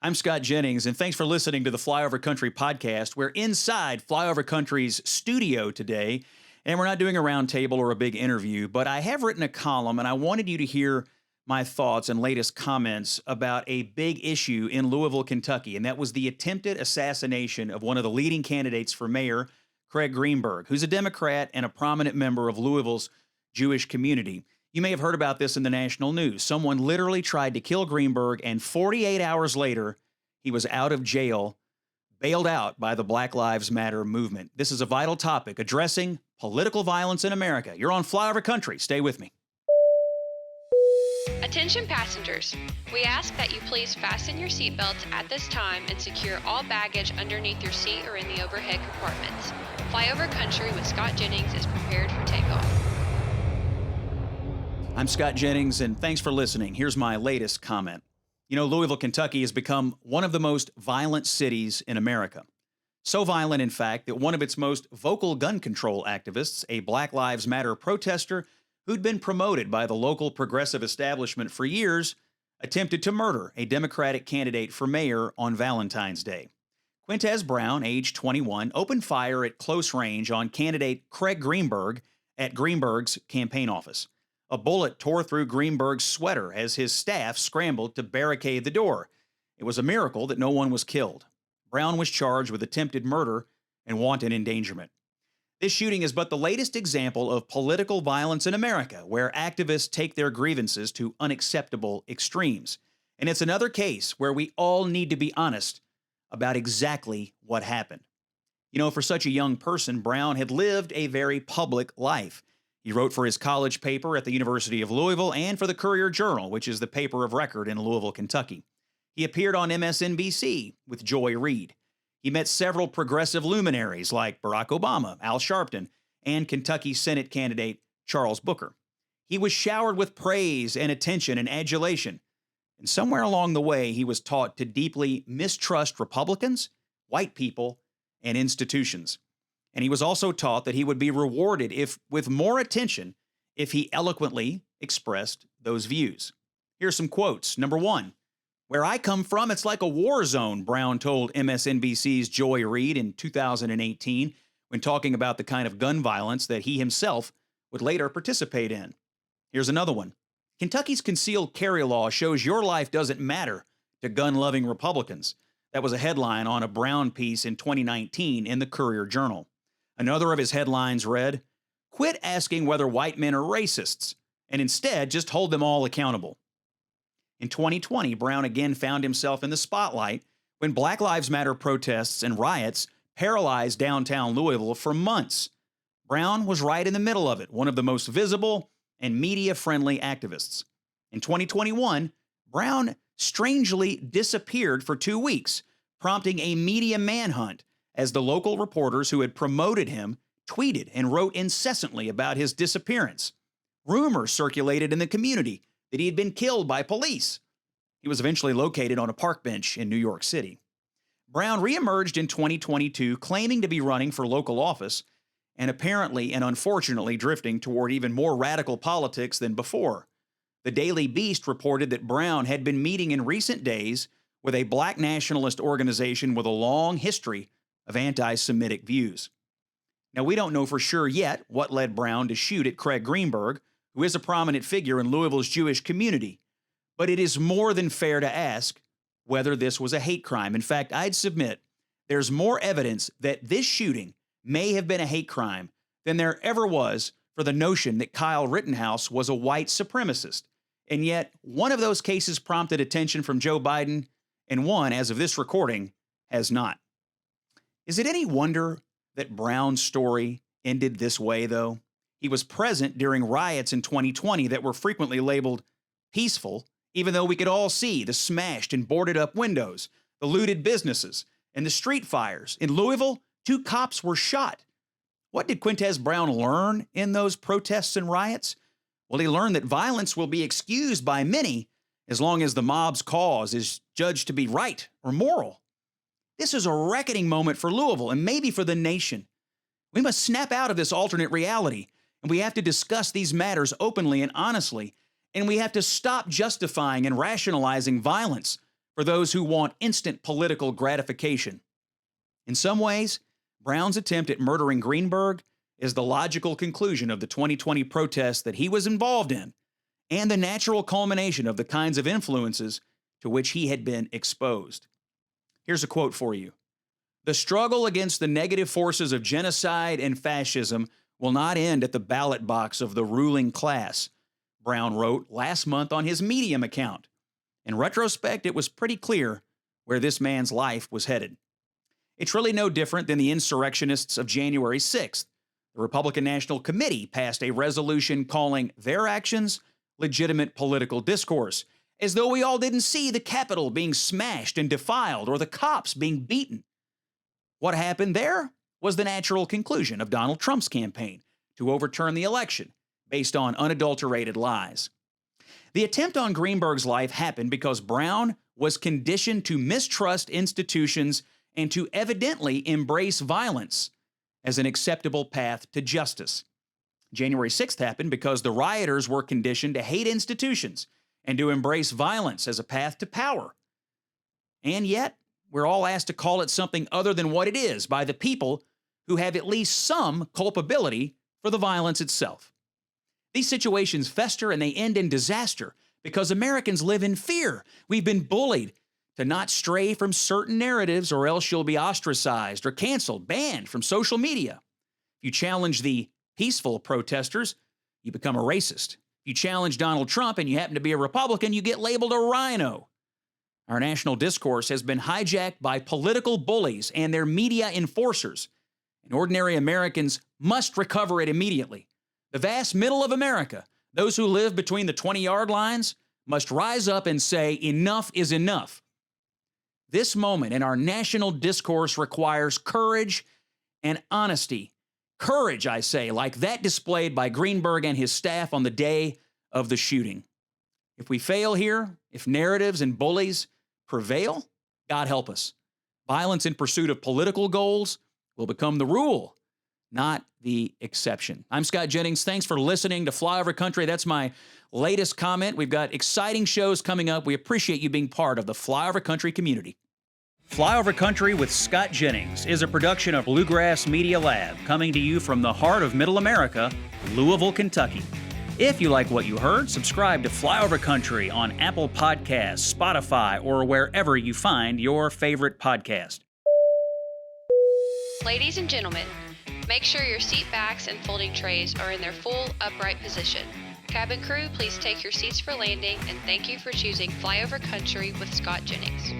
I'm Scott Jennings, and thanks for listening to the Flyover Country podcast. We're inside Flyover Country's studio today, and we're not doing a roundtable or a big interview, but I have written a column, and I wanted you to hear my thoughts and latest comments about a big issue in Louisville, Kentucky, and that was the attempted assassination of one of the leading candidates for mayor, Craig Greenberg, who's a Democrat and a prominent member of Louisville's Jewish community. You may have heard about this in the national news. Someone literally tried to kill Greenberg, and 48 hours later, he was out of jail, bailed out by the Black Lives Matter movement. This is a vital topic, addressing political violence in America. You're on Flyover Country. Stay with me. Attention passengers, we ask that you please fasten your seatbelts at this time and secure all baggage underneath your seat or in the overhead compartments. Flyover Country with Scott Jennings is prepared for takeoff. I'm Scott Jennings, and thanks for listening. Here's my latest comment. You know, Louisville, Kentucky has become one of the most violent cities in America. So violent, in fact, that one of its most vocal gun control activists, a Black Lives Matter protester who'd been promoted by the local progressive establishment for years, attempted to murder a Democratic candidate for mayor on Valentine's Day. Quintez Brown, age 21, opened fire at close range on candidate Craig Greenberg at Greenberg's campaign office. A bullet tore through Greenberg's sweater as his staff scrambled to barricade the door. It was a miracle that no one was killed. Brown was charged with attempted murder and wanton endangerment. This shooting is but the latest example of political violence in America, where activists take their grievances to unacceptable extremes. And it's another case where we all need to be honest about exactly what happened. You know, for such a young person, Brown had lived a very public life. He wrote for his college paper at the University of Louisville and for the Courier-Journal, which is the paper of record in Louisville, Kentucky. He appeared on MSNBC with Joy Reid. He met several progressive luminaries like Barack Obama, Al Sharpton, and Kentucky Senate candidate Charles Booker. He was showered with praise and attention and adulation. And somewhere along the way, he was taught to deeply mistrust Republicans, white people, and institutions. And he was also taught that he would be rewarded with more attention if he eloquently expressed those views. Here's some quotes. Number one, "Where I come from, it's like a war zone," Brown told MSNBC's Joy Reid in 2018 when talking about the kind of gun violence that he himself would later participate in. Here's another one. "Kentucky's concealed carry law shows your life doesn't matter to gun-loving Republicans." That was a headline on a Brown piece in 2019 in the Courier-Journal. Another of his headlines read, "Quit asking whether white men are racists, and instead just hold them all accountable." In 2020, Brown again found himself in the spotlight when Black Lives Matter protests and riots paralyzed downtown Louisville for months. Brown was right in the middle of it, one of the most visible and media-friendly activists. In 2021, Brown strangely disappeared for 2 weeks, prompting a media manhunt as the local reporters who had promoted him tweeted and wrote incessantly about his disappearance. Rumors circulated in the community that he had been killed by police. He was eventually located on a park bench in New York City. Brown reemerged in 2022, claiming to be running for local office, and apparently and unfortunately drifting toward even more radical politics than before. The Daily Beast reported that Brown had been meeting in recent days with a black nationalist organization with a long history of anti-Semitic views. Now, we don't know for sure yet what led Brown to shoot at Craig Greenberg, who is a prominent figure in Louisville's Jewish community, but it is more than fair to ask whether this was a hate crime. In fact, I'd submit there's more evidence that this shooting may have been a hate crime than there ever was for the notion that Kyle Rittenhouse was a white supremacist. And yet, one of those cases prompted attention from Joe Biden, and one, as of this recording, has not. Is it any wonder that Brown's story ended this way, though? He was present during riots in 2020 that were frequently labeled peaceful, even though we could all see the smashed and boarded up windows, the looted businesses, and the street fires. In Louisville, 2 cops were shot. What did Quintez Brown learn in those protests and riots? Well, he learned that violence will be excused by many as long as the mob's cause is judged to be right or moral. This is a reckoning moment for Louisville and maybe for the nation. We must snap out of this alternate reality, and we have to discuss these matters openly and honestly, and we have to stop justifying and rationalizing violence for those who want instant political gratification. In some ways, Brown's attempt at murdering Greenberg is the logical conclusion of the 2020 protests that he was involved in, and the natural culmination of the kinds of influences to which he had been exposed. Here's a quote for you. "The struggle against the negative forces of genocide and fascism will not end at the ballot box of the ruling class," Brown wrote last month on his Medium account. In retrospect, it was pretty clear where this man's life was headed. It's really no different than the insurrectionists of January 6th. The Republican National Committee passed a resolution calling their actions legitimate political discourse, as though we all didn't see the Capitol being smashed and defiled or the cops being beaten. What happened there was the natural conclusion of Donald Trump's campaign to overturn the election based on unadulterated lies. The attempt on Greenberg's life happened because Brown was conditioned to mistrust institutions and to evidently embrace violence as an acceptable path to justice. January 6th happened because the rioters were conditioned to hate institutions and to embrace violence as a path to power. And yet, we're all asked to call it something other than what it is by the people who have at least some culpability for the violence itself. These situations fester and they end in disaster because Americans live in fear. We've been bullied to not stray from certain narratives or else you'll be ostracized or canceled, banned from social media. If you challenge the peaceful protesters, you become a racist. If you challenge Donald Trump and you happen to be a Republican, you get labeled a rhino. Our national discourse has been hijacked by political bullies and their media enforcers, and ordinary Americans must recover it immediately. The vast middle of America, those who live between the 20-yard lines, must rise up and say, enough is enough. This moment in our national discourse requires courage and honesty. Courage, I say, like that displayed by Greenberg and his staff on the day of the shooting. If we fail here, if narratives and bullies prevail, God help us. Violence in pursuit of political goals will become the rule, not the exception. I'm Scott Jennings. Thanks for listening to Flyover Country. That's my latest comment. We've got exciting shows coming up. We appreciate you being part of the Flyover Country community. Flyover Country with Scott Jennings is a production of Bluegrass Media Lab, coming to you from the heart of Middle America, Louisville, Kentucky. If you like what you heard, subscribe to Flyover Country on Apple Podcasts, Spotify, or wherever you find your favorite podcast. Ladies and gentlemen, make sure your seat backs and folding trays are in their full upright position. Cabin crew, please take your seats for landing, and thank you for choosing Flyover Country with Scott Jennings.